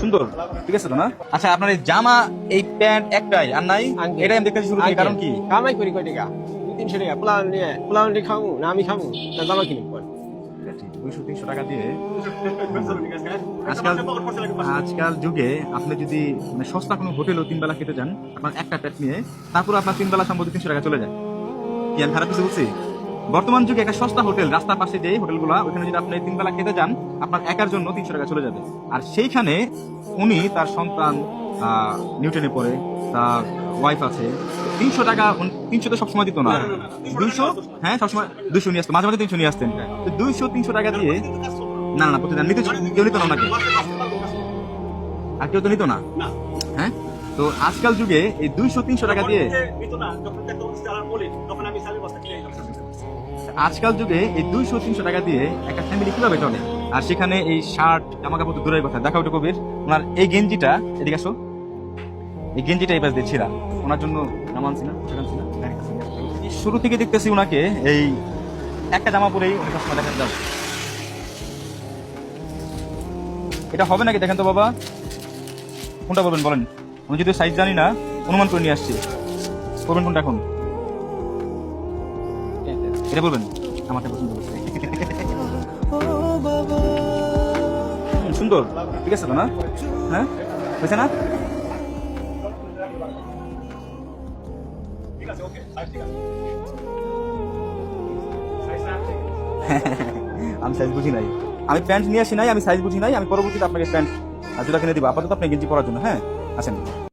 সুন্দর, ঠিক আছে তো না? আচ্ছা, আপনার এই জামা এই প্যান্ট একটাই আর নাই? এটাই আমি দেখতে শুরু করি, কারণ কি? কামাই করি কয় টাকা 200-300 টাকা পোলাও নিয়ে খাবো না আমি খাবো না জামা কিনে পর 200-300 টাকা দিয়ে আজকাল আজকাল যুগে আপনি যদি মানে সস্তা কোনো হোটেলও 3 বেলা খেতে যান, আপনার একটা প্যাট নিয়ে, তারপর আপনার 3 বেলা সম্ভবত 300 টাকা চলে যায়। কি আমি খারাপ কিছু বলছি? বর্তমান যুগে একটা সস্তা হোটেল, রাস্তার পাশে যে হোটেলগুলো, ওখানে যদি আপনি 3 বেলা খেতে যান, আপনার একার জন্য 300 টাকা চলে যাবে। আর সেইখানে উনি তার সন্তান নিউটনে পড়ে, তার ওয়াইফ আছে। 300 টাকা 300 তো সবসময় দিত না, 200, হ্যাঁ সবসময় 200 নিয়ে আসতেন, মাঝে মাঝে 300 নিয়ে আসতেন। তো 200-300 টাকা দিয়ে না না প্রতিদিন নিতে, কেউ নিত না ওনাকে, আর কেউ তো নিত না। হ্যাঁ, তো আজকাল যুগে এই 200-300 টাকা দিয়ে, আজকাল যুগে এই 200-300 টাকা দিয়ে একটা ফ্যামিলি কিভাবে চলে? আর সেখানে এই শার্ট জামা কাপড় তো দূরের কথা, দেখা ওটা কবির ওনার এই গেঞ্জিটা, এদিকে আসো, এই গেঞ্জিটা এই পাশ দিয়ে ছিঁড়া, ওনার জন্য নামানছি না, সেখানছি না। শুরু থেকে দেখতেছি ওনাকে এই একটা জামা পরেই অনেক সময় দেখা যাবে। এটা হবে নাকি দেখেন তো বাবা, কোনটা বলবেন বলেন? আমি যদি সাইজ জানি না, অনুমান করে নিয়ে আসছি, করবেন কোনটা এখন? এটা বলবেন? আমারটা পছন্দ করছে। সুন্দর, ঠিক আছে তো না? হ্যাঁ, হয়েছে না? আমি সাইজ বুঝি নাই, আমি প্যান্ট নিয়ে আসি নাই, আমি সাইজ বুঝি নাই, আমি পরবর্তীতে আপনাকে প্যান্ট জুতা কিনে দিব। আপাতত আপনি গেঞ্জি পরার জন্য, হ্যাঁ আসেন।